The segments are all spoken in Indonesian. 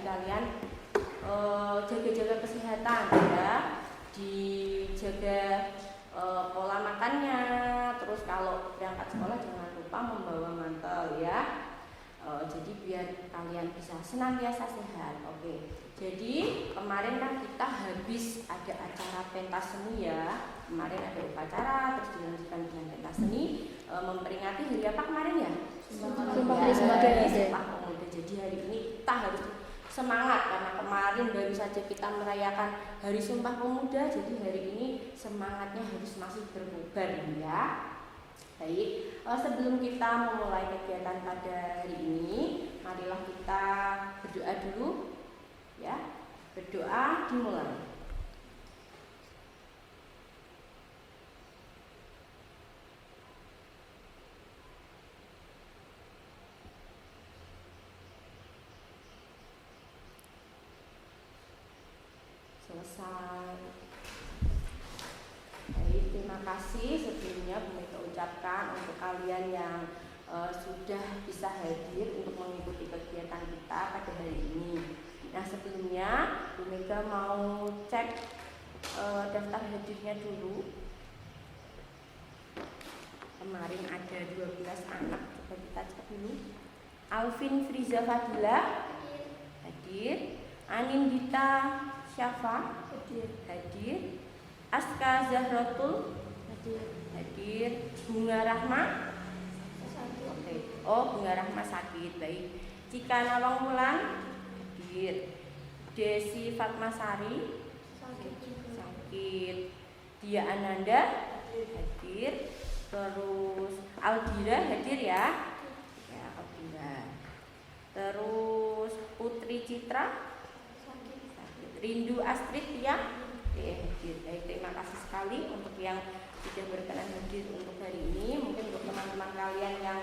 kalian jaga-jaga kesehatan ya, dijaga pola makannya. Terus kalau berangkat sekolah jangan lupa membawa mantel ya. Jadi biar kalian bisa senantiasa sehat. Oke. Jadi kemarin kan kita habis ada acara pentas seni ya. Kemarin ada upacara, terus dilanjutkan dengan pentas seni, memperingati hari apa kemarin ya? Sumpah Pemuda. Jadi hari ini kita harus semangat karena kemarin baru saja kita merayakan Hari Sumpah Pemuda. Jadi hari ini semangatnya harus masih berkobar ya. Baik, sebelum kita memulai kegiatan pada hari ini, marilah kita berdoa dulu ya. Berdoa dimulai. Selesai. Baik, terima kasih sebelumnya Bu Mega ucapkan untuk kalian yang sudah bisa hadir untuk mengikuti kegiatan kita pada hari ini. Nah, sebelumnya Bu Mega mau cek daftar hadirnya dulu. Kemarin ada 12 anak, coba kita cek dulu. Alvin Friza Fadila hadir, Anin Dita Syafa hadir, Aska Zahratul hadir, Bunga Rahma Bunga Rahma sakit, baik. Cika Nawang Wulan hadir, Desi Fatmasari sakit, Dia Ananda hadir, terus Aldira hadir ya Aldira, terus Putri Citra sakit, Rindu Astrid ya hadir. Baik, terima kasih sekali untuk yang sudah berkenan hadir untuk hari ini. Mungkin untuk teman-teman kalian yang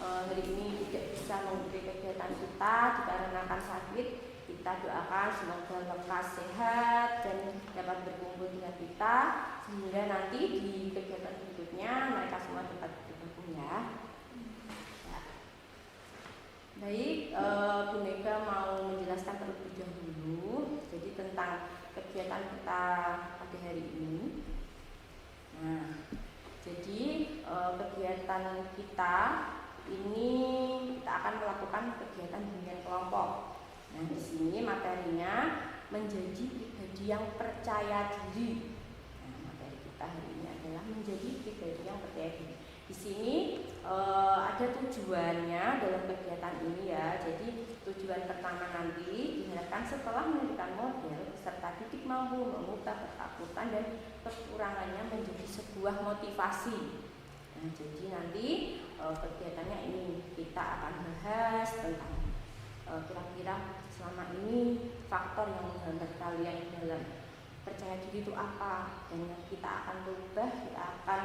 hari ini tidak bisa mengikuti kegiatan kita dikarenakan sakit, kita doakan semoga lekas sehat dan dapat berkumpul dengan kita, sehingga nanti di kegiatan berikutnya mereka semua dapat bergabung ya. Baik, Bu Mega mau menjelaskan terlebih dahulu jadi tentang kegiatan kita pada hari ini. Nah, jadi kegiatan kita ini kita akan melakukan kegiatan bimbingan kelompok. Nah, di sini materinya menjadi pribadi yang percaya diri. Nah, materi kita hari ini adalah menjadi pribadi yang percaya diri. Di sini ada tujuannya dalam kegiatan ini ya. Jadi tujuan pertama nanti diharapkan setelah menentukan model peserta didik mampu mengubah ketakutan dan kekurangannya menjadi sebuah motivasi. Nah, jadi nanti kegiatannya ini kita akan bahas tentang kira-kira selama ini faktor yang menghambat kalian dalam percaya diri itu apa, dan yang kita akan rubah, kita akan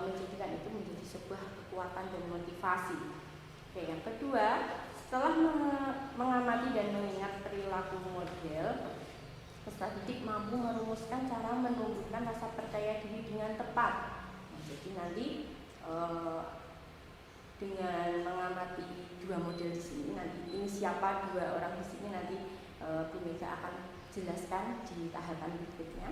menjadikan itu menjadi sebuah kekuatan dan motivasi. Oke, yang kedua, setelah mengamati dan mengingat perilaku model, peserta didik mampu merumuskan cara menumbuhkan rasa percaya diri dengan tepat. Nah, jadi nanti dengan mengamati dua model di sini, nanti ini siapa dua orang di sini nanti Bu Mega akan jelaskan di tahapan berikutnya.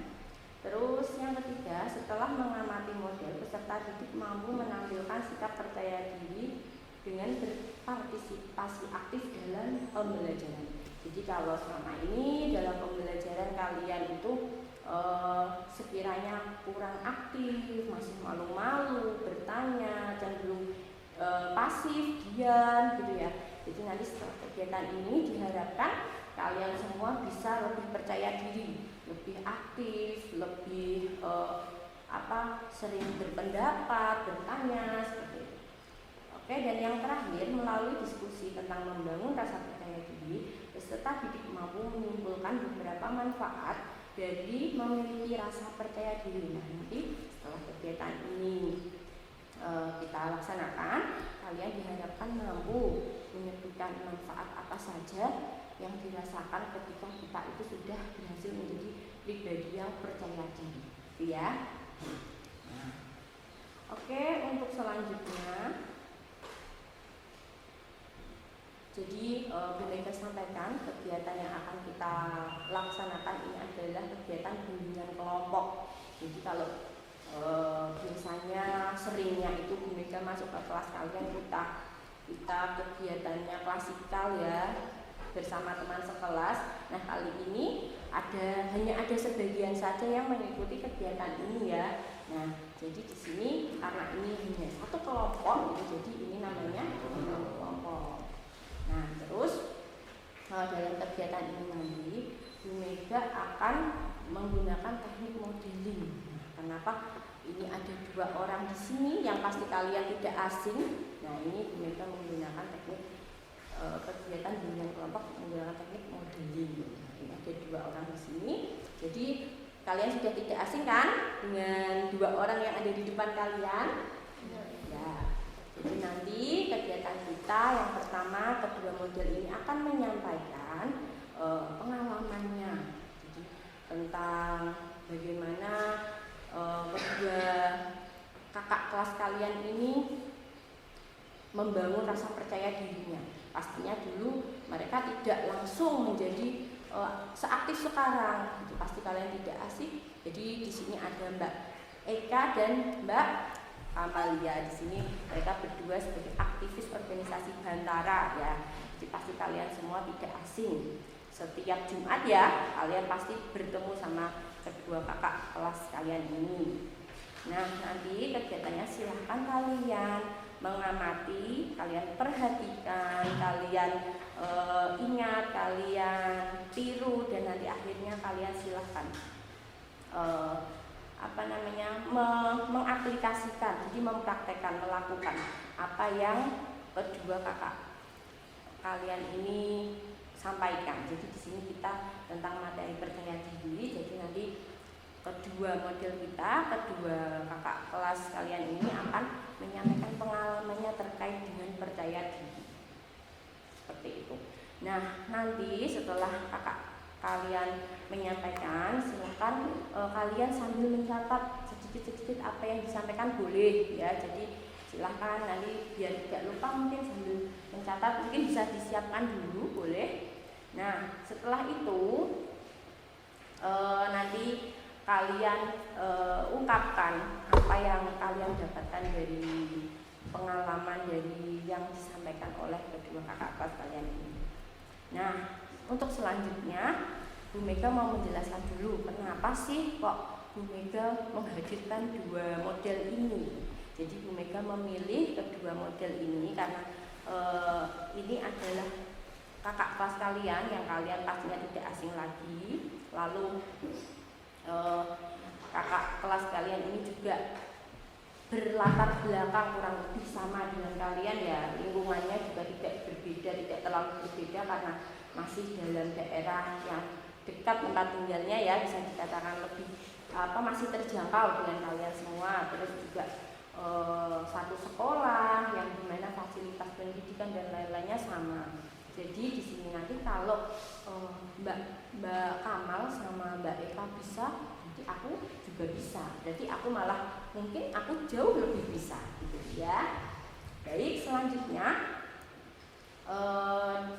Terus yang ketiga, setelah mengamati model, peserta didik mampu menampilkan sikap percaya diri dengan berpartisipasi aktif dalam pembelajaran. Jadi kalau selama ini dalam pembelajaran kalian itu sekiranya kurang aktif, masih malu-malu, bertanya, cenderung pasif, diam gitu ya. Jadi nanti setelah kegiatan ini diharapkan kalian semua bisa lebih percaya diri, lebih aktif, lebih sering berpendapat, bertanya seperti itu. Oke, dan yang terakhir, melalui diskusi tentang membangun rasa percaya diri, peserta didik mampu menyimpulkan beberapa manfaat dari memiliki rasa percaya diri. Nah, nanti setelah kegiatan ini kita laksanakan, kalian diharapkan mampu menyebutkan manfaat apa saja yang dirasakan ketika kita itu sudah berhasil menjadi pribadi yang percaya diri, ya. Nah, oke, untuk selanjutnya Jadi Bu Mega sampaikan kegiatan yang akan kita laksanakan ini adalah kegiatan bimbingan kelompok. Jadi kalau biasanya seringnya itu Bu Mega masuk ke kelas kalian kita kegiatannya klasikal ya, bersama teman sekelas. Nah kali ini hanya ada sebagian saja yang mengikuti kegiatan ini ya. Nah jadi di sini karena ini hanya satu kelompok, jadi ini namanya kelompok. Nah terus dalam kegiatan ini nanti Bu Mega akan menggunakan teknik modeling. Nah, kenapa? Ini ada 2 orang di sini yang pasti kalian tidak asing. Nah ini Bu Mega menggunakan teknik kegiatan bimbingan kelompok menggunakan teknik modeling. Ini ada 2 orang di sini. Jadi kalian sudah tidak asing kan dengan 2 orang yang ada di depan kalian? Ya. Jadi nanti kegiatan kita yang pertama, kedua model ini akan menyampaikan pengalamannya. Jadi tentang bagaimana kedua kakak kelas kalian ini membangun rasa percaya dirinya. Pastinya dulu mereka tidak langsung menjadi seaktif sekarang. Itu pasti kalian tidak asik. Jadi di sini ada Mbak Eka dan Mbak Amalia. Di sini mereka berdua sebagai aktivis organisasi Bantara ya. Jadi pasti kalian semua tidak asing. Setiap Jumat ya kalian pasti bertemu sama kedua kakak kelas kalian ini. Nah nanti kegiatannya silahkan kalian mengamati, kalian perhatikan, kalian ingat, kalian tiru, dan nanti akhirnya kalian silahkan mengaplikasikan, jadi mempraktekkan, melakukan apa yang kedua kakak kalian ini sampaikan. Jadi di sini kita tentang materi percaya diri. Jadi nanti kedua model kita, kedua kakak kelas kalian ini akan menyampaikan pengalamannya terkait dengan percaya diri. Seperti itu. Nah, nanti setelah kakak kalian menyampaikan, silakan kalian sambil mencatat sedikit-sedikit apa yang disampaikan boleh ya. Jadi silahkan nanti biar tidak lupa mungkin sambil mencatat, mungkin bisa disiapkan dulu boleh. Nah setelah itu nanti kalian ungkapkan apa yang kalian dapatkan dari pengalaman dari yang disampaikan oleh kedua kakak kelas kalian ini. Nah untuk selanjutnya Bu Mega mau menjelaskan dulu kenapa sih kok Bu Mega menghadirkan 2 model ini. Jadi Bu Mega memilih kedua model ini karena ini adalah kakak kelas kalian yang kalian pastinya tidak asing lagi. Lalu kakak kelas kalian ini juga berlatar belakang kurang lebih sama dengan kalian ya. Lingkungannya juga tidak berbeda, tidak terlalu berbeda karena masih dalam daerah yang dekat tempat tinggalnya ya, bisa dikatakan lebih masih terjangkau dengan kalian semua. Terus juga satu sekolah yang dimana fasilitas pendidikan dan lain-lainnya sama. Jadi di sini nanti kalau Mbak Kamal sama Mbak Eka bisa, nanti aku juga bisa. Berarti aku malah mungkin aku jauh lebih bisa, gitu ya. Baik, selanjutnya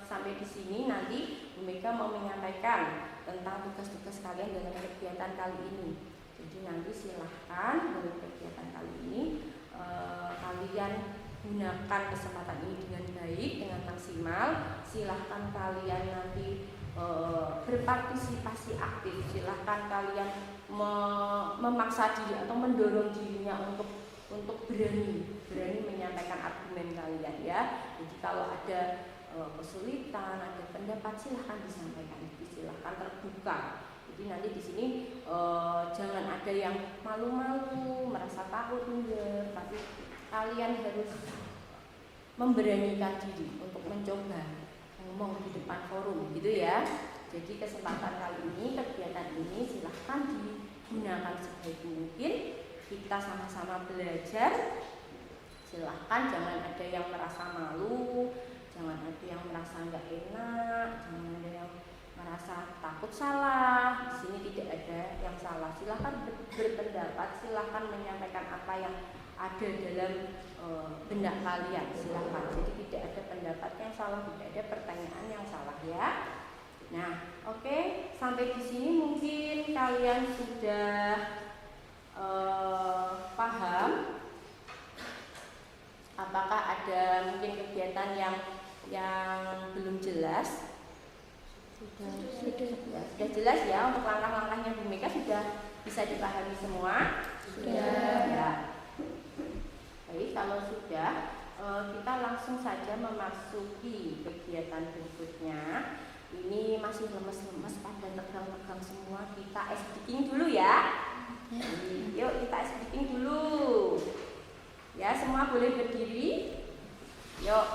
sampai di sini nanti Bu Mega mau menyampaikan tentang tugas-tugas kalian dalam kegiatan kali ini. Jadi nanti silahkan dalam kegiatan kali ini kalian gunakan kesempatan ini dengan baik, dengan maksimal. Silahkan kalian nanti berpartisipasi aktif. Silahkan kalian memaksa diri atau mendorong dirinya untuk berani menyampaikan argumen kalian ya. Jadi kalau ada kesulitan, ada pendapat, silahkan disampaikan. Silahkan terbuka. Jadi nanti di sini jangan ada yang malu-malu, merasa takut enggak, tapi kalian harus memberanikan diri untuk mencoba ngomong di depan forum gitu ya. Jadi kesempatan kali ini, kegiatan ini silahkan digunakan sebaik mungkin. Kita sama-sama belajar. Silahkan jangan ada yang merasa malu, jangan ada yang merasa nggak enak, jangan ada yang merasa takut salah. Di sini tidak ada yang salah. Silahkan berpendapat, silahkan menyampaikan apa yang ada dalam benak kalian, silahkan. Jadi tidak ada pendapat yang salah, tidak ada pertanyaan yang salah ya. Nah, oke, sampai di sini mungkin kalian sudah paham. Apakah ada mungkin kegiatan yang belum jelas? Sudah jelas ya, untuk langkah-langkahnya Bu Mega sudah bisa dipahami semua? Sudah. Ya. Baik, kalau sudah, kita langsung saja memasuki kegiatan berikutnya. Ini masih lemes-lemes, pada tegang-tegang semua. Kita ice breaking dulu ya. Yuk kita ice breaking dulu. Ya, semua boleh berdiri. Yuk,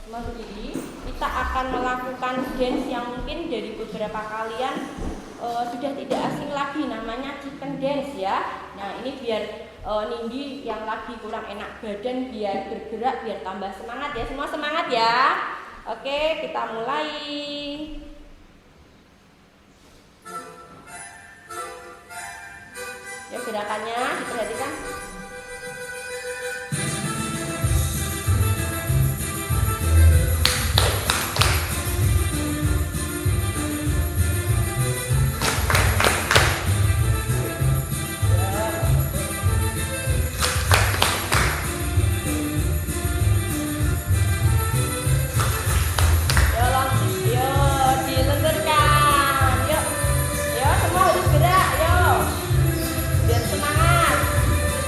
semua berdiri. Kita akan melakukan dance yang mungkin dari beberapa kalian sudah tidak asing lagi, namanya chicken dance ya. Nah, ini biar Nindi yang lagi kurang enak badan biar bergerak, biar tambah semangat ya. Semua semangat ya. Oke, kita mulai. Ya, gerakannya diperhatikan.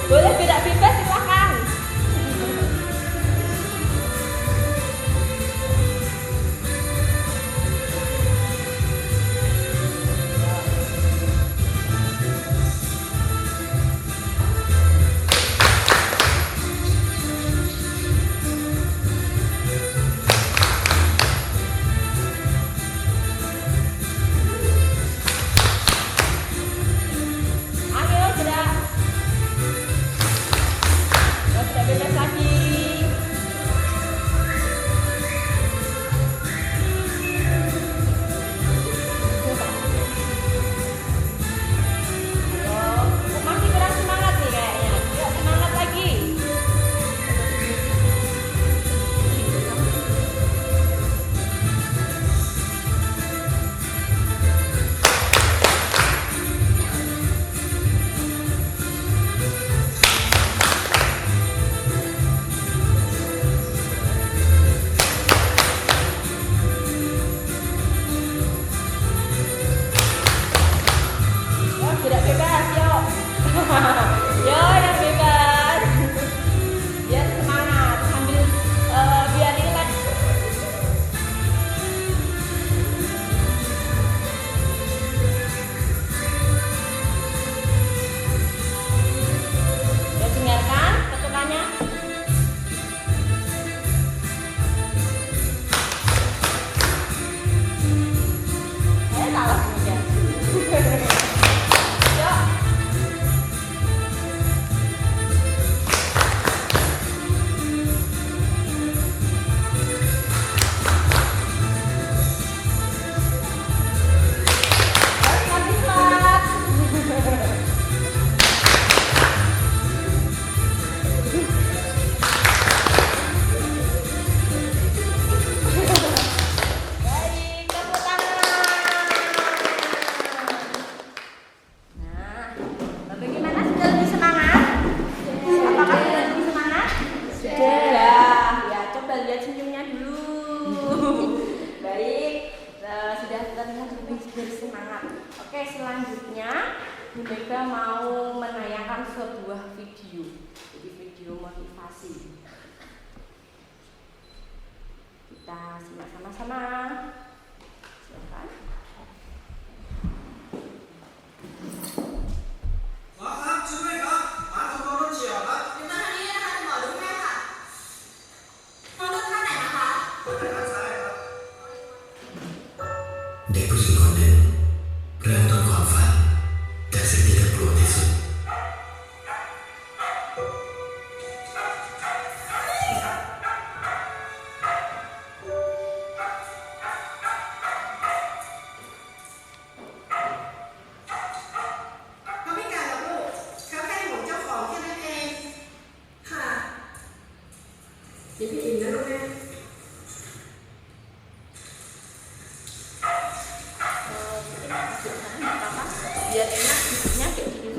Boleh gerak bebas, silahkan. Bu Mega mau menayangkan sebuah video, jadi video motivasi. Kita simak sama-sama. Silakan. biar enak duduknya kayak gini.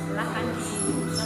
Silahkan dibuka.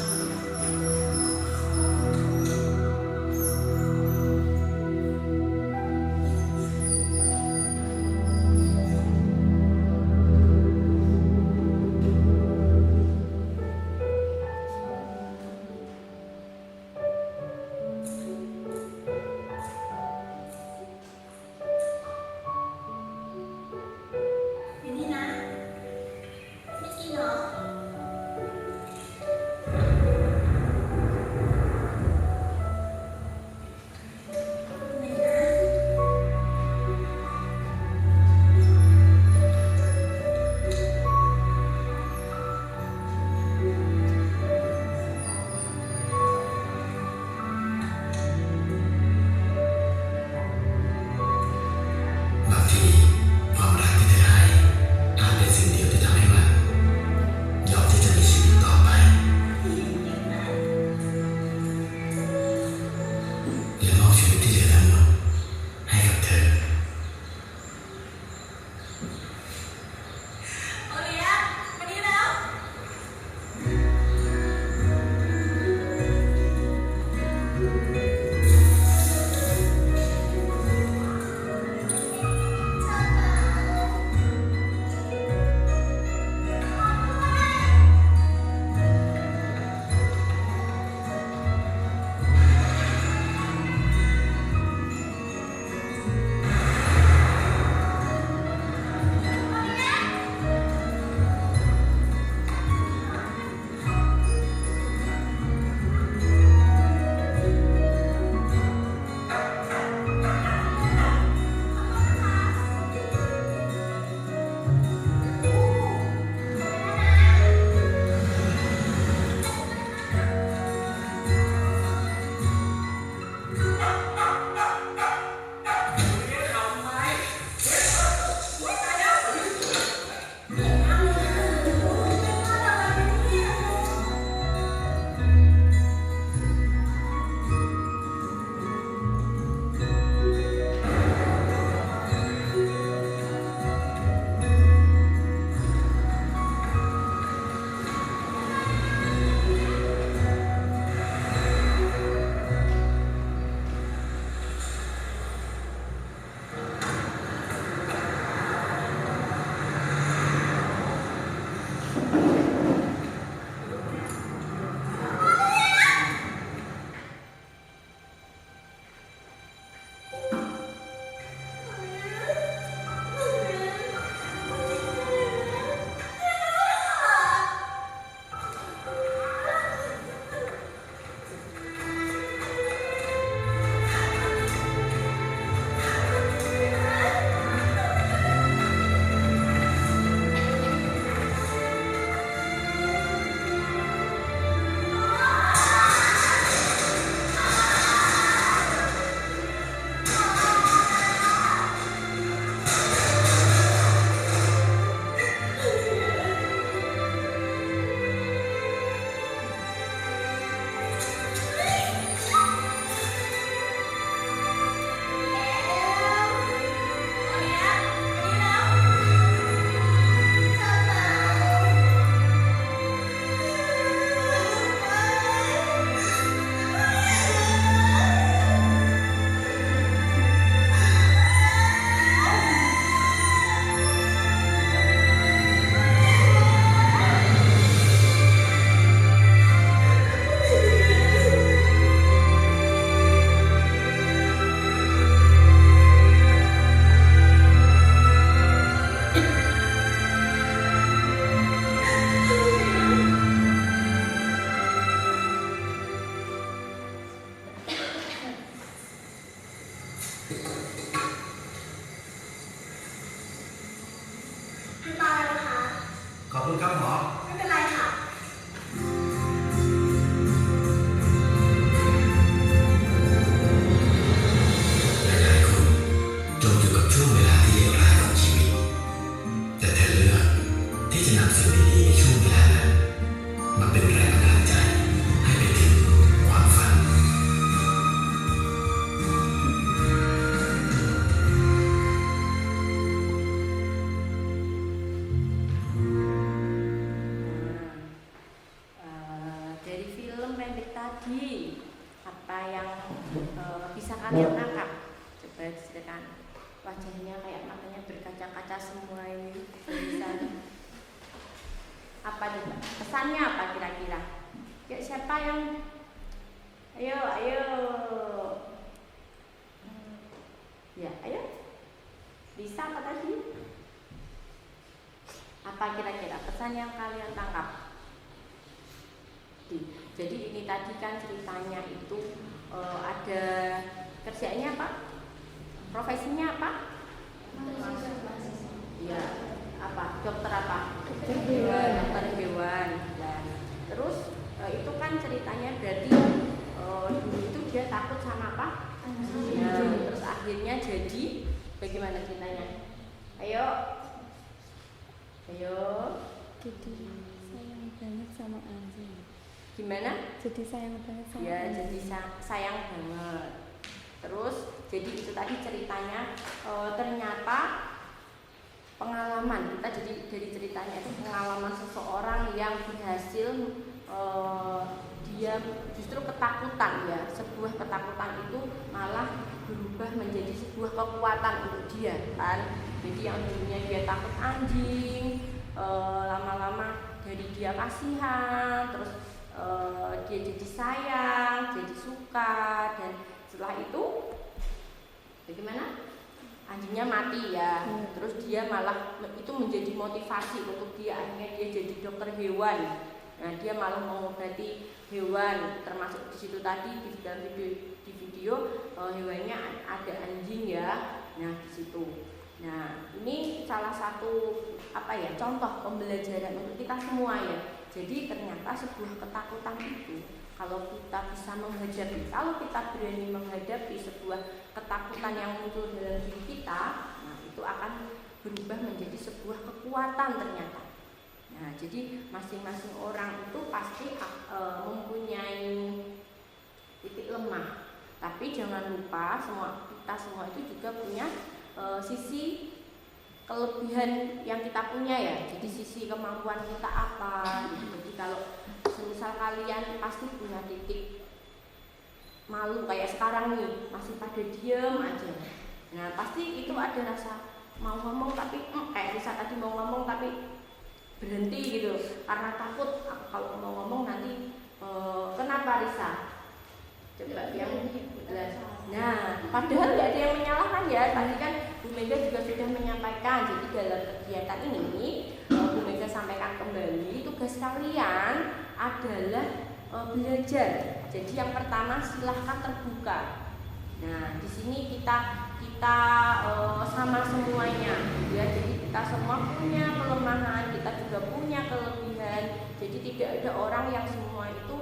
dari tadi? Apa yang bisa kalian tangkap? Coba diceritakan. Wajahnya kayak matanya berkaca-kaca semua ini. Apa coba? Pesannya apa kira-kira? Yuk, siapa yang? Ayo. Ya, ayo. Bisa apa tadi? Apa kira-kira pesan yang kalian tangkap? Jadi ini tadi kan ceritanya itu ada kerjanya apa? Profesinya apa? Ya, apa? Dokter apa? Dokter hewan. Dan terus itu kan ceritanya berarti dulu itu dia takut sama apa? Terus akhirnya jadi bagaimana ceritanya? Ayo. Jadi sayang banget sama anjing. Gimana? Jadi sayang banget sama ya anjing. jadi sayang banget. Terus jadi itu tadi ceritanya ternyata pengalaman kita, jadi dari ceritanya itu pengalaman seseorang yang berhasil dia justru ketakutan, ya sebuah ketakutan itu malah berubah menjadi sebuah kekuatan untuk dia kan. Jadi yang dulunya dia takut anjing, lama-lama dari dia kasihan, terus dia jadi sayang, jadi suka, dan setelah itu bagaimana? Anjingnya mati ya. Terus dia malah itu menjadi motivasi untuk dia, akhirnya dia jadi dokter hewan. Nah, dia malah mengobati hewan, termasuk di situ tadi di dalam video hewannya ada anjing ya. Nah, di situ. Nah, ini salah satu contoh pembelajaran untuk kita semua ya. Jadi ternyata sebuah ketakutan itu kalau kita bisa menghadapi, kalau kita berani menghadapi sebuah ketakutan yang muncul dalam diri kita, nah itu akan berubah menjadi sebuah kekuatan ternyata. Nah, jadi masing-masing orang itu pasti mempunyai titik lemah. Tapi jangan lupa kita semua itu juga punya sisi kelebihan yang kita punya ya. Jadi sisi kemampuan kita apa. Jadi kalau misal kalian pasti punya titik malu kayak sekarang nih, masih pada diem aja. Nah, pasti itu ada rasa mau ngomong tapi kayak Risa tadi mau ngomong tapi berhenti gitu karena takut kalau mau ngomong nanti kenapa Risa? Coba yang jelas. Nah, padahal nggak ada yang menyalahkan ya. Tadi kan Bu Mega juga sudah menyampaikan. Jadi dalam kegiatan ini Bu Mega sampaikan kembali tugas kalian adalah belajar. Jadi yang pertama silahkan terbuka. Nah, di sini kita sama semuanya ya. Jadi kita semua punya kelemahan, kita juga punya kelebihan. Jadi tidak ada orang yang semua itu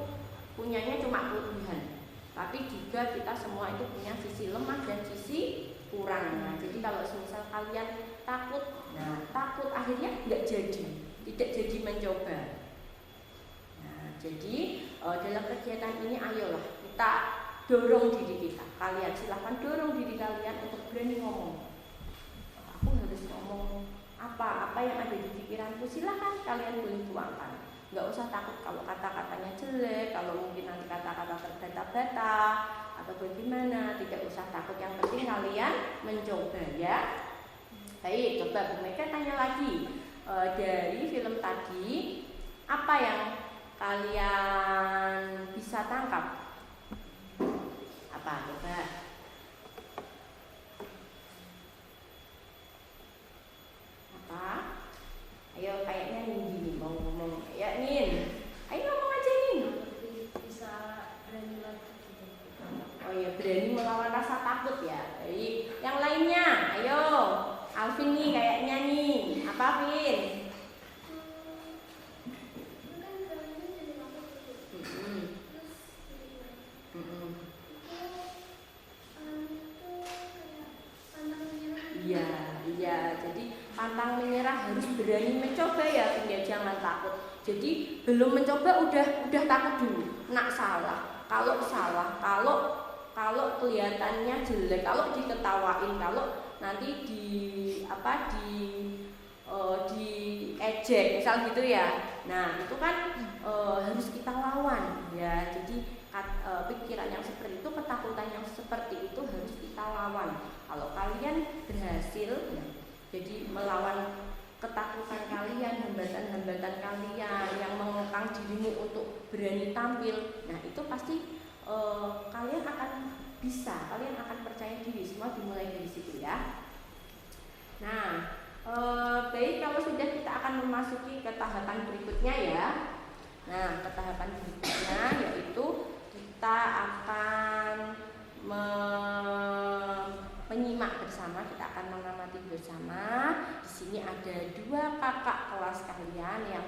punyanya cuma kelebihan. Tapi juga kita semua itu punya sisi lemah dan sisi kurang. Nah, jadi kalau misal kalian takut akhirnya tidak jadi mencoba. Nah, jadi dalam kegiatan ini ayolah kita dorong diri kita. Kalian silahkan dorong diri kalian untuk berani ngomong. Aku harus ngomong apa yang ada di pikiranku, silahkan kalian boleh tuangkan. Nggak usah takut kalau kata-katanya jelek, kalau mungkin nanti kata-kata terbata-bata atau bagaimana, tidak usah takut. Yang penting kalian mencoba ya. Baik, coba Bu Mega tanya lagi, dari film tadi apa yang kalian bisa tangkap? Apa coba? Apa? Ayo, kayaknya Nin mau ngomong. Ya Nin, ayo ngomong aja Nin. Bisa berani lagi. Oh ya, berani melawan rasa takut ya. Baik, yang lainnya, ayo. Alvin nih kayaknya nih. Apa Alvin? Iya, jadi pantang menyerah, harus berani mencoba ya, jangan takut. Jadi belum mencoba udah takut dulu. Salah. Kalau kelihatannya jelek, kalau diketawain, kalau nanti di ejek misal gitu ya. Nah, itu kan harus kita lawan ya. Jadi pikiran yang seperti itu, ketakutan yang seperti itu harus kita lawan. Kalau kalian berhasil ya, jadi melawan ketakutan kalian, hambatan-hambatan kalian yang mengekang dirimu untuk berani tampil, nah itu pasti kalian akan bisa, kalian akan percaya diri. Semua dimulai dari situ ya. Nah, baik, kalau sudah, kita akan memasuki ke tahapan berikutnya ya. Nah, ke tahapan berikutnya yaitu kita akan menyimak bersama, kita akan mengamati bersama. Di sini ada 2 kakak kelas kalian yang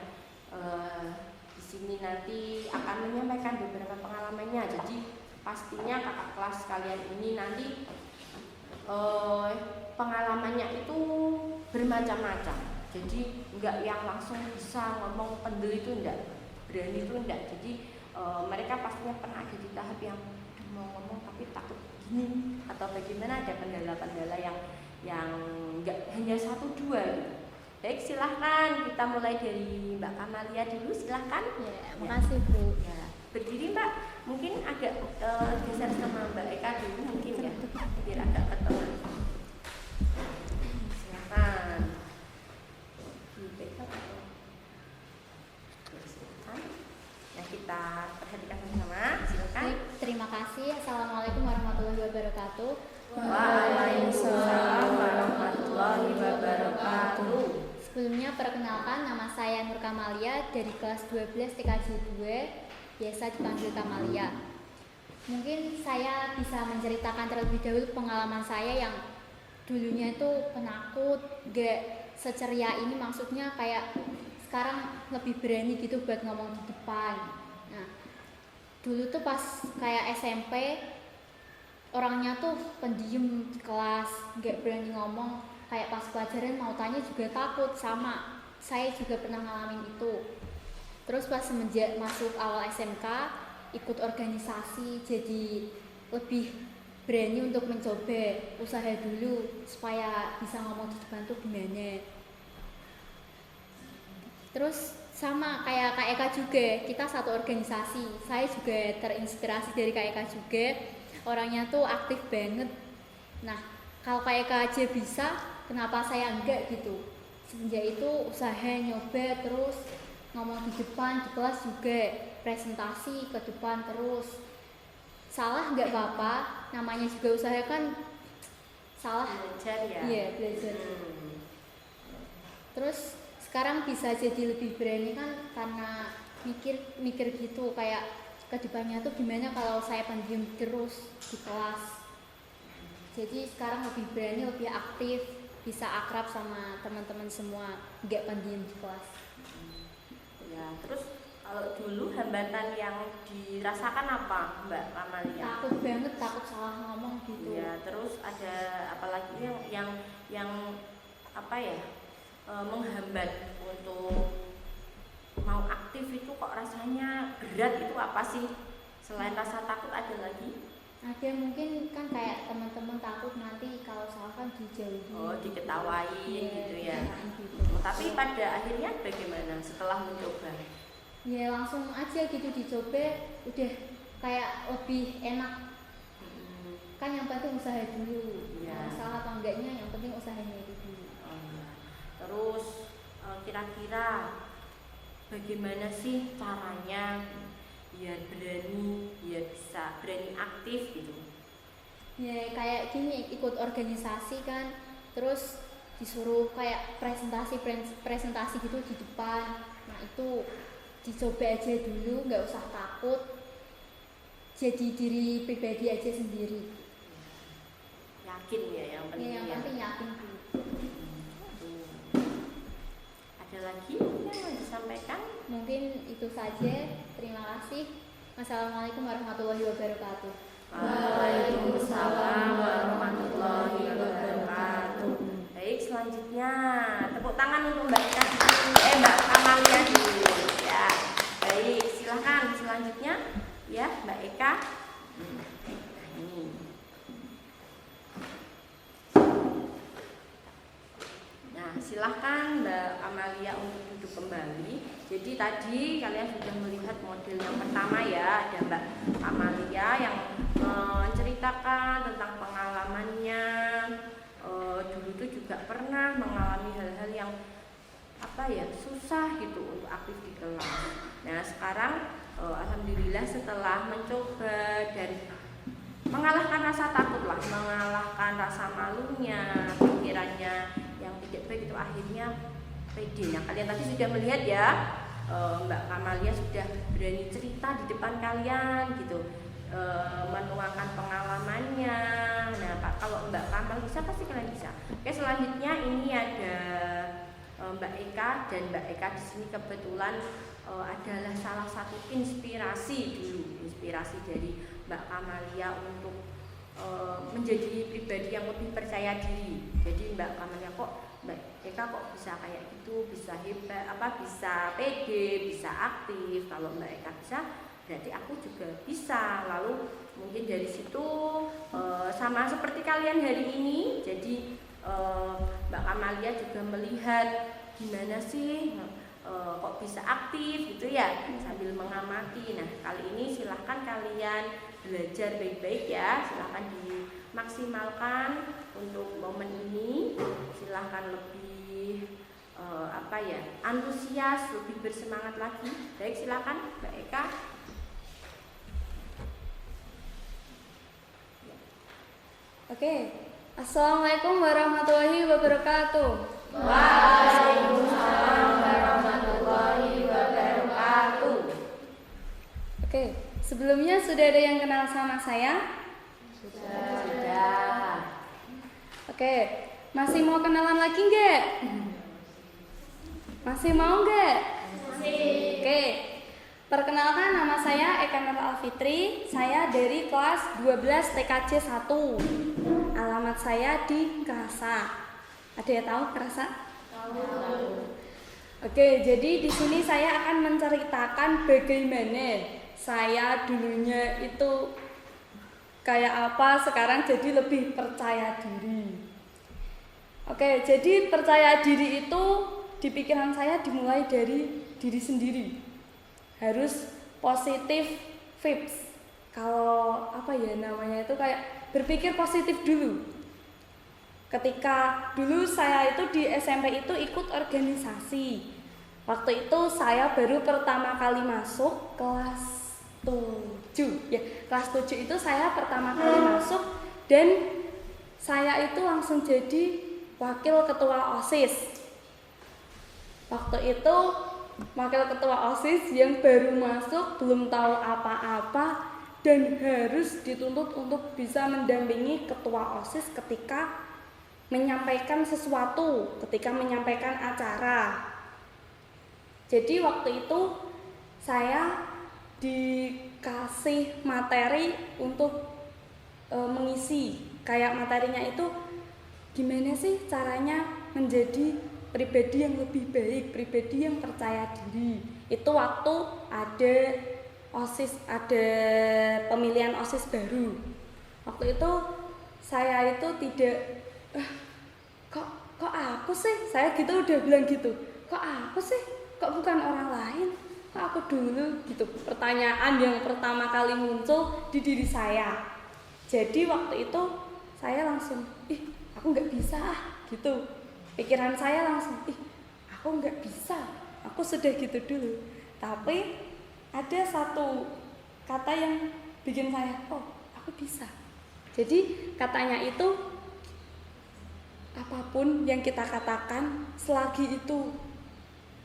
di sini nanti akan menyampaikan beberapa pengalamannya. Jadi pastinya kakak kelas kalian ini nanti pengalamannya itu bermacam-macam. Jadi enggak yang langsung bisa ngomong pendel itu, enggak, berani itu enggak. Jadi mereka pastinya pernah ada di tahap yang mau ngomong tapi takut gini atau bagaimana, ada kendala-kendala yang enggak hanya 1-2 gitu. Baik, silahkan kita mulai dari Mbak Kamalia dulu, silahkan. Ya, makasih Bu. Ya, berdiri Mbak, mungkin agak geser sama Mbak Eka dulu mungkin ya, biar agak ketemu. Silahkan. Silahkan. Ya, kita perhatikan bersama, silahkan. Baik, terima kasih. Assalamualaikum warahmatullahi wabarakatuh. Waalaikumsalam warahmatullahi wabarakatuh. Sebelumnya perkenalkan, nama saya Nur Kamalia dari kelas 12 TKJ 2, biasa dipanggil Kamalia. Mungkin saya bisa menceritakan terlebih dahulu pengalaman saya yang dulunya itu penakut, gak seceria ini, maksudnya kayak sekarang lebih berani gitu buat ngomong di depan. Nah, dulu tuh pas kayak SMP, orangnya tuh pendiam di kelas, gak berani ngomong. Kayak pas pelajaran mau tanya juga takut, sama saya juga pernah ngalamin itu. Terus pas semenjak masuk awal SMK, ikut organisasi, jadi lebih berani untuk mencoba usaha dulu supaya bisa ngomong di depan tuh gimana. Terus sama kayak Kak Eka juga, kita satu organisasi. Saya juga terinspirasi dari Kak Eka juga, orangnya tuh aktif banget. Nah, kalau Kak Eka aja bisa, kenapa saya enggak gitu. Semenjak itu usaha nyoba terus, ngomong di depan, di kelas juga, presentasi ke depan terus. Salah enggak apa-apa, namanya juga usaha kan salah. Belajar ya. Iya, belajar. Terus sekarang bisa jadi lebih berani kan karena mikir gitu, kayak ke depannya tuh gimana kalau saya pendiam terus di kelas. Jadi sekarang lebih berani, lebih aktif, bisa akrab sama teman-teman semua, nggak pendiam di kelas. Ya, terus kalau dulu hambatan yang dirasakan apa Mbak Kamalia? Takut banget, takut salah ngomong gitu. Ya, terus ada apalagi yang apa ya, menghambat untuk mau aktif itu kok rasanya berat, itu apa sih? Selain rasa takut ada lagi? Ada mungkin kan kayak teman-teman takut nanti kalau salah kan dijauhi. Oh, diketawain gitu ya. Gitu. Tapi pada akhirnya bagaimana setelah mencoba? Ya langsung aja gitu dicoba, udah kayak lebih enak. Kan yang penting usaha dulu. Ya. Salah atau enggaknya yang penting usahanya itu dulu. Oh, ya. Terus kira-kira bagaimana sih caranya biar berani, biar bisa berani aktif gitu? Ya kayak gini, ikut organisasi kan, terus disuruh kayak presentasi gitu di depan. Nah itu dicoba aja dulu, nggak usah takut, jadi diri pribadi aja sendiri. Yakin ya yang penting. Ya, yang penting yakin dulu. Ada lagi yang mau disampaikan? Mungkin itu saja. Terima kasih. Wassalamualaikum warahmatullahi wabarakatuh. Waalaikumsalam warahmatullahi wabarakatuh. Baik, selanjutnya tepuk tangan untuk Mbak Kamalia dulu ya. Baik, silahkan selanjutnya ya Mbak Eka. Ini. Nah, silahkan Mbak Kamalia untuk duduk kembali. Jadi tadi kalian sudah melihat model yang pertama ya, ada Mbak Amalia yang menceritakan tentang pengalamannya. Dulu itu juga pernah mengalami hal-hal yang susah gitu untuk aktif di kelas. Nah sekarang alhamdulillah setelah mencoba dan mengalahkan rasa takut lah, mengalahkan rasa malunya, pikirannya yang tidak baik itu akhirnya pede. Nah kalian tadi sudah melihat ya, Mbak Kamalia sudah berani cerita di depan kalian gitu, menuangkan pengalamannya. Nah Pak, kalau Mbak Kamal bisa pasti kalian bisa. Oke, selanjutnya ini ada Mbak Eka, dan Mbak Eka di sini kebetulan adalah salah satu inspirasi dari Mbak Kamalia untuk menjadi pribadi yang lebih percaya diri. Jadi Mbak Kamalia Mbak Eka kok bisa kayak gitu, bisa hebat, bisa pede, bisa aktif. Kalau Mbak Eka bisa, berarti aku juga bisa. Lalu mungkin dari situ sama seperti kalian hari ini. Jadi Mbak Kamalia juga melihat gimana sih kok bisa aktif gitu ya, sambil mengamati. Nah kali ini silahkan kalian belajar baik-baik ya, silahkan dimaksimalkan untuk momen ini. Silahkan lebih antusias, lebih bersemangat lagi. Baik, silakan Mbak Eka. Oke, Assalamualaikum warahmatullahi wabarakatuh. Waalaikumsalam warahmatullahi wabarakatuh. Oke, sebelumnya sudah ada yang kenal sama saya? Sudah. Oke, masih mau kenalan lagi nggak? Masih mau nggak? Masih. Oke, perkenalkan nama saya Eka Nur Alfitri. Saya dari kelas 12 TKJ 1. Alamat saya di Kerasa. Ada yang tahu Kerasa? Tahu. Oke, jadi di sini saya akan menceritakan bagaimana saya dulunya itu kayak apa, sekarang jadi lebih percaya diri. Oke, jadi percaya diri itu di pikiran saya dimulai dari diri sendiri. Harus positif vibes. Kalau namanya itu kayak berpikir positif dulu. Ketika dulu saya itu di SMP itu ikut organisasi. Waktu itu saya baru pertama kali masuk kelas 7. Ya, kelas 7 itu saya pertama kali masuk dan saya itu langsung jadi wakil ketua OSIS. Waktu itu wakil ketua OSIS yang baru masuk, belum tahu apa-apa dan harus dituntut untuk bisa mendampingi ketua OSIS ketika menyampaikan sesuatu, ketika menyampaikan acara. Jadi waktu itu saya dikasih materi untuk mengisi. Kayak materinya itu gimana sih caranya menjadi pribadi yang lebih baik, pribadi yang percaya diri. Itu waktu ada OSIS, ada pemilihan OSIS baru. Waktu itu saya itu tidak kok aku sih, saya gitu udah bilang gitu, kok aku sih, kok bukan orang lain, kok aku dulu gitu. Pertanyaan yang pertama kali muncul di diri saya. Jadi waktu itu saya langsung aku nggak bisa gitu. Pikiran saya langsung aku nggak bisa, aku sudah gitu dulu. Tapi ada satu kata yang bikin saya aku bisa. Jadi katanya itu, apapun yang kita katakan, selagi itu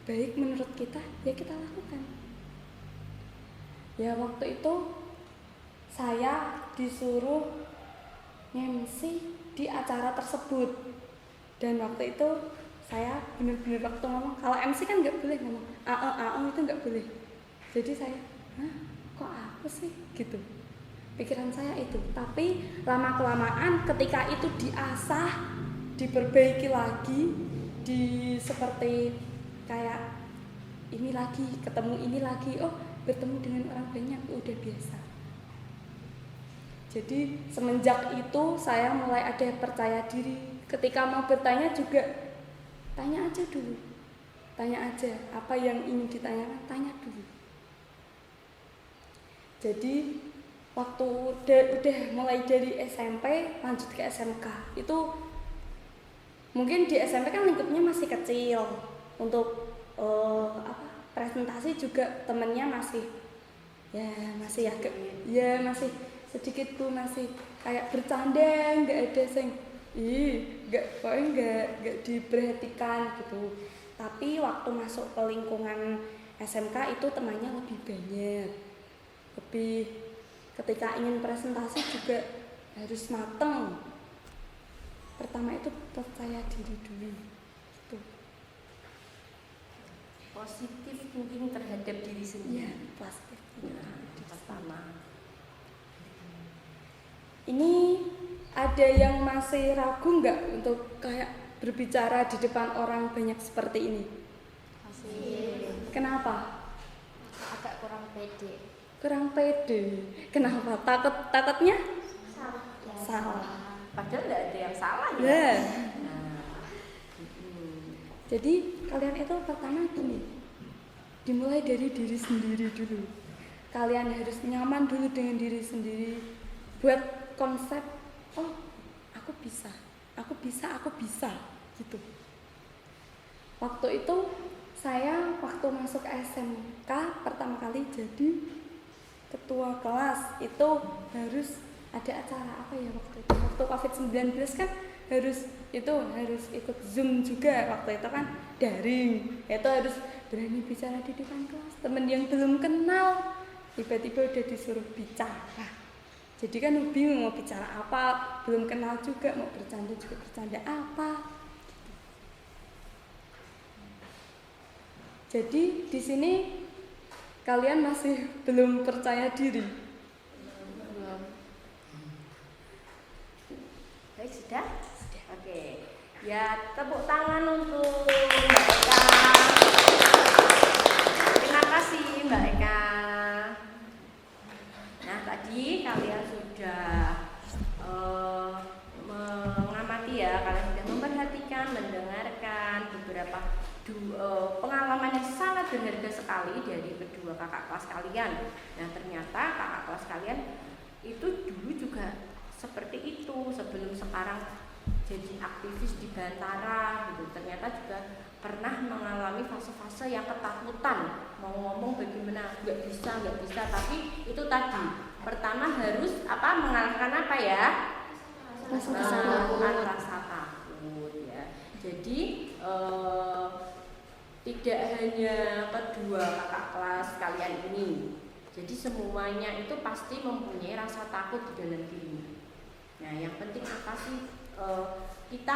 baik menurut kita, ya kita lakukan. Ya waktu itu saya disuruh MC di acara tersebut. Dan waktu itu saya benar-benar waktu ngomong, kalau MC kan nggak boleh ngomong itu nggak boleh. Jadi saya, kok aku sih gitu. Pikiran saya itu. Tapi lama-kelamaan ketika itu diasah, diperbaiki lagi, seperti kayak ini lagi, ketemu ini lagi, bertemu dengan orang banyak, udah biasa. Jadi semenjak itu saya mulai ada percaya diri. Ketika mau bertanya juga, tanya aja dulu. tanya aja apa yang ingin ditanyakan, tanya dulu. Jadi waktu udah mulai dari SMP lanjut ke SMK itu mungkin di SMP kan lingkupnya masih kecil, untuk presentasi juga temennya masih masih sedikit tuh, masih kayak bercanda, nggak ada nggak diperhatikan gitu. Tapi waktu masuk ke lingkungan SMK itu temannya lebih banyak, ketika ingin presentasi juga harus mateng. Pertama itu percaya diri dulu gitu. Positif thinking terhadap diri sendiri. Ya, positif. Pertama. Ini ada yang masih ragu nggak untuk kayak berbicara di depan orang banyak seperti ini? Masih Kenapa? agak kurang pede. Kurang pede. Kenapa? Takutnya? Salah. Padahal nggak ada yang salah ya. Ya. Nah, Jadi kalian itu pertama gini, dimulai dari diri sendiri dulu. Kalian harus nyaman dulu dengan diri sendiri. Buat konsep, oh aku bisa gitu. Waktu itu saya waktu masuk SMK pertama kali jadi ketua kelas, itu harus ada acara apa ya waktu itu, waktu COVID-19 kan harus ikut Zoom juga, waktu itu kan daring, itu harus berani bicara di depan kelas. Temen yang belum kenal tiba-tiba udah disuruh bicara, jadi kan bingung mau bicara apa, belum kenal juga, mau bercanda juga bercanda apa. Jadi di sini kalian masih belum percaya diri. belum. Baik, sudah? Oke. Ya, tepuk tangan untuk Mbak Eka. Terima kasih Mbak Eka. Nah, tadi kalian sudah mengamati ya, kalian sudah memperhatikan, mendengarkan beberapa pengalaman yang sangat berharga sekali dari kedua kakak kelas kalian. Nah, ternyata kakak kelas kalian itu dulu juga seperti itu sebelum sekarang jadi aktivis di Bantara gitu. Ternyata juga pernah mengalami fase-fase yang ketakutan, mau ngomong bagaimana, nggak bisa, tapi itu tadi pertama harus mengalahkan apa ya? Mengalahkan rasa takut ya. Jadi tidak hanya kedua kakak kelas kalian ini, jadi semuanya itu pasti mempunyai rasa takut di dalam dirinya. Nah, yang penting apa sih? Kita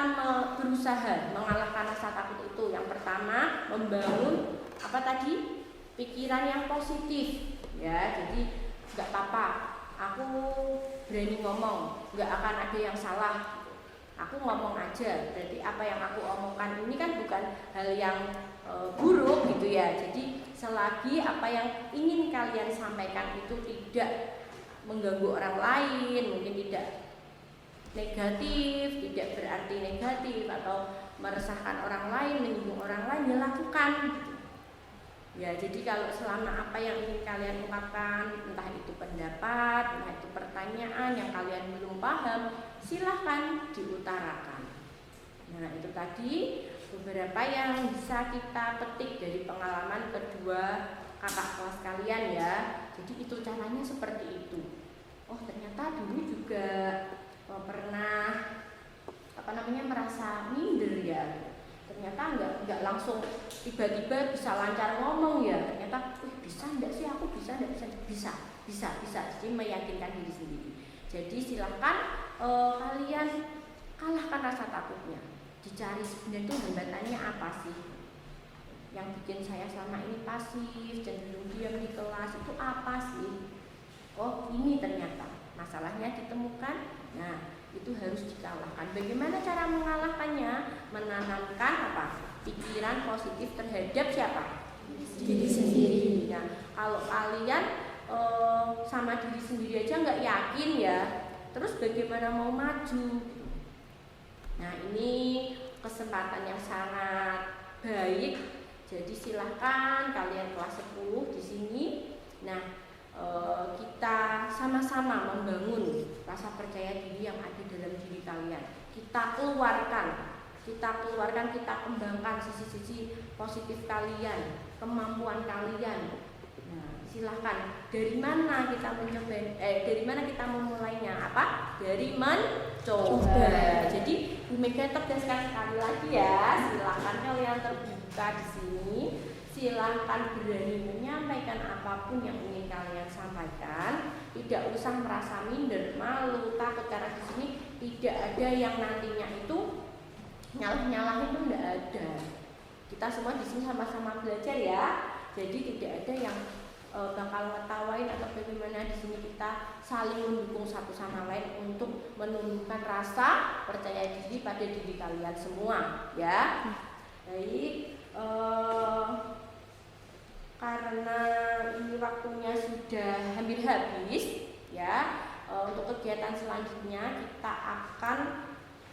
berusaha mengalahkan rasa takut itu. Yang pertama, membangun apa tadi? Pikiran yang positif ya. Jadi nggak apa-apa, aku berani ngomong, nggak akan ada yang salah. Aku ngomong aja, berarti apa yang aku omongkan ini kan bukan hal yang buruk gitu ya. Jadi selagi apa yang ingin kalian sampaikan itu tidak mengganggu orang lain, mungkin tidak negatif, tidak berarti negatif atau meresahkan orang lain, menyinggung orang lain, ya lakukan gitu. Ya, jadi kalau selama apa yang ingin kalian ungkapkan, entah itu pendapat, entah itu pertanyaan yang kalian belum paham, silahkan diutarakan. Nah, itu tadi beberapa yang bisa kita petik dari pengalaman kedua kakak kelas kalian ya. Jadi itu caranya seperti itu. Oh, ternyata dulu juga pernah merasa minder ya. Ternyata nggak langsung tiba-tiba bisa lancar ngomong ya. Ternyata bisa enggak sih aku, bisa. Jadi meyakinkan diri sendiri. Jadi silahkan kalian kalahkan rasa takutnya. Dicari sebenarnya itu hambatannya apa sih yang bikin saya selama ini pasif, cenderung diam di kelas, itu apa sih? Oh, ini ternyata masalahnya ditemukan. Nah, itu harus dikalahkan. Bagaimana cara mengalahkannya? Menanamkan pikiran positif terhadap siapa? Diri sendiri. Nah, kalau kalian sama diri sendiri aja nggak yakin ya, terus bagaimana mau maju? Nah, ini kesempatan yang sangat baik Jadi silahkan kalian kelas 10 di sini. Nah, kita sama-sama membangun rasa percaya diri yang ada dalam diri kalian. Kita keluarkan, kita kembangkan sisi-sisi positif kalian, kemampuan kalian. Nah, silahkan. Dari mana kita memulainya? Apa? Dari mencoba. Jadi Bu Mega tegaskan sekali lagi ya, silahkan kalian terbuka di sini. Silahkan berani menyampaikan apapun yang ingin kalian sampaikan. Tidak usah merasa minder, malu, takut, karena di sini tidak ada yang nantinya itu nyalahin itu tidak ada. Kita semua di sini sama-sama belajar ya. Jadi tidak ada yang bakal ngetawain atau bagaimana. Di sini kita saling mendukung satu sama lain untuk menumbuhkan rasa percaya diri pada diri kalian semua ya. Baik, karena ini waktunya sudah hampir habis ya, untuk kegiatan selanjutnya kita akan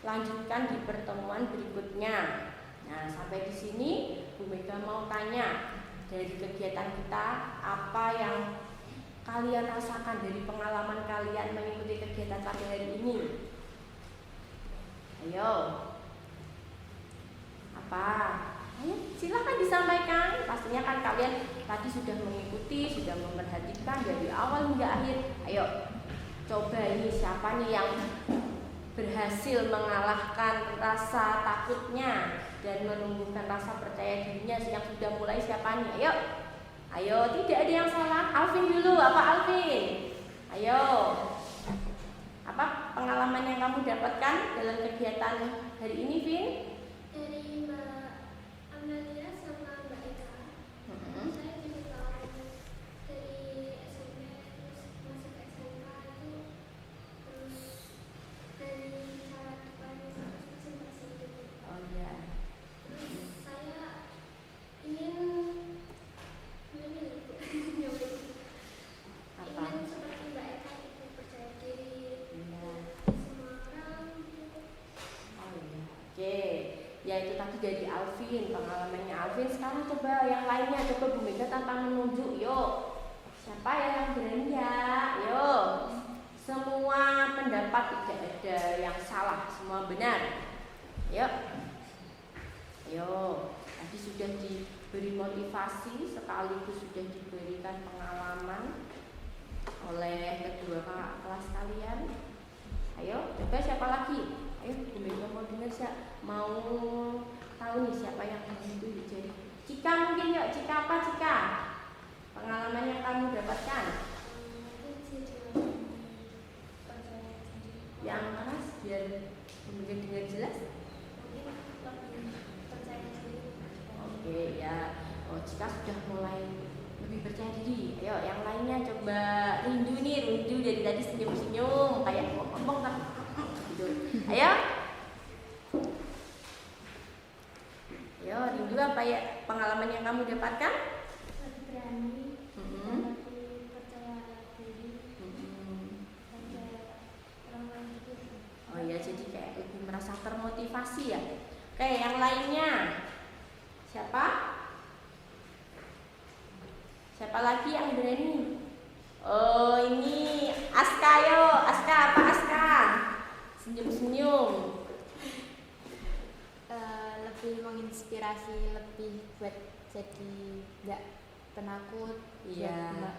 lanjutkan di pertemuan berikutnya. Nah, sampai di sini Bu Mega mau tanya, dari kegiatan kita apa yang kalian rasakan dari pengalaman kalian mengikuti kegiatan pada hari ini? Ayo, apa? Ayo, silakan disampaikan. Pastinya kan kalian tadi sudah mengikuti, sudah memperhatikan dari awal hingga akhir. Ayo, coba ini siapa nih yang berhasil mengalahkan rasa takutnya dan menumbuhkan rasa percaya dirinya yang sudah mulai, siapa nih? Ayo, ayo, tidak ada yang salah. Alvin dulu, apa Alvin? Ayo, apa pengalaman yang kamu dapatkan dalam kegiatan hari ini, Vin? Dari Mbak Amalia sama Mbak Eka. Saya juga tahu dari SMP terus masuk ke SMK itu, terus dari cara depannya terus presentasi gitu. Oh ya. Terus saya ingin Apa? ingin seperti Mbak Eka itu percaya diri Ya. semua orang gitu. Oh ya. Oke. Ya itu tadi dari Alvin, pengalamannya Alvin. Sekarang coba yang lainnya, coba Bu Mega tanpa menunjuk. Yuk, siapa yang berani ya? Yuk, semua pendapat tidak ada yang salah, semua benar. Yuk, ayo. Tadi sudah diberi motivasi, sekaligus sudah diberikan pengalaman oleh kedua kakak kelas kalian. Ayo, coba siapa lagi? Ayo, Bu Mega mau dengar mau tahu nih siapa yang itu jadi. Cika mungkin yuk, Cika apa Cika? Pengalaman yang kamu dapatkan? Mungkin sih cuma percaya diri. Yang mana? Biar Bu Mega dengar jelas. Mungkin lebih percaya diri. Oke ya. Oh, Cika sudah mulai lebih percaya diri. Ayo, yang lainnya coba. Rindu nih, Rindu dari tadi senyum-senyum kayak ngomong kan. Gitu. Ayo. Ayo, Rindu apa ya pengalaman yang kamu dapatkan? Lebih berani, lebih percaya diri, percaya orang lain gitu. Oh ya, jadi kayak lebih merasa termotivasi ya. Oke, yang lainnya siapa? Siapa lagi yang berani? Oh, ini Aska, yo. Aska, apa Aska? Senyum-senyum. Lebih menginspirasi, lebih buat jadi nggak penakut, Iya. nggak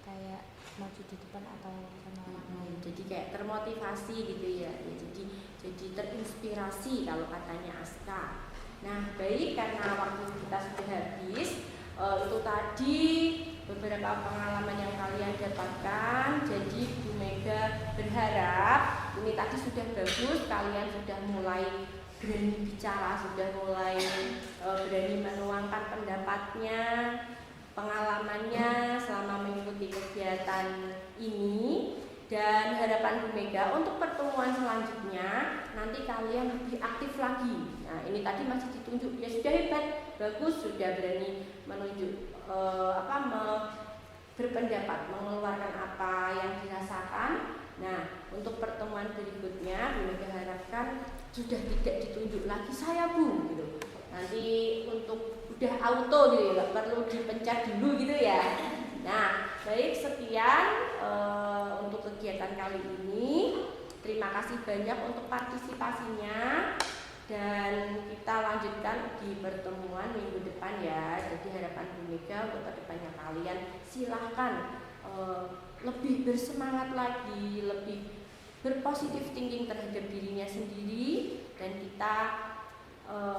kayak maju di depan atau sama orang lain. Jadi kayak termotivasi gitu ya. Ya, jadi terinspirasi kalau katanya Aska. Nah, baik, karena waktu kita sudah habis, itu tadi beberapa pengalaman yang kalian dapatkan. Jadi Bu Mega berharap ini tadi sudah bagus, kalian sudah mulai berani bicara, sudah mulai berani menuangkan pendapatnya, pengalamannya selama mengikuti kegiatan ini. Dan harapan Bu Mega untuk pertemuan selanjutnya nanti kalian lebih aktif lagi. Nah, ini tadi masih ditunjuk, ya sudah hebat, bagus, sudah berani menunjuk berpendapat, mengeluarkan apa yang dirasakan. Nah, untuk pertemuan berikutnya Bu Mega harapkan sudah tidak ditunjuk lagi saya Bu gitu. Nanti untuk udah auto gitu ya, nggak perlu dipencet dulu gitu ya. Nah, baik, sekian untuk kegiatan kali ini. Terima kasih banyak untuk partisipasinya, dan kita lanjutkan di pertemuan minggu depan ya. Jadi harapan Bu Mega untuk kedepannya kalian silahkan lebih bersemangat lagi, lebih berpositif thinking terhadap dirinya sendiri, dan kita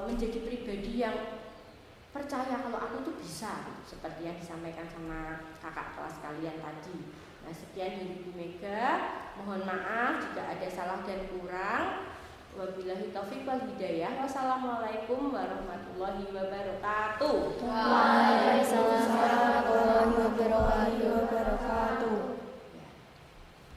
menjadi pribadi yang percaya kalau aku tuh bisa, seperti yang disampaikan sama kakak kelas kalian tadi. Nah, sekian dari Bu Mega. Mohon maaf jika ada salah dan kurang. Wabillahi taufiq wal hidayah. Wassalamualaikum warahmatullahi wabarakatuh. Waalaikumsalam warahmatullahi wabarakatuh.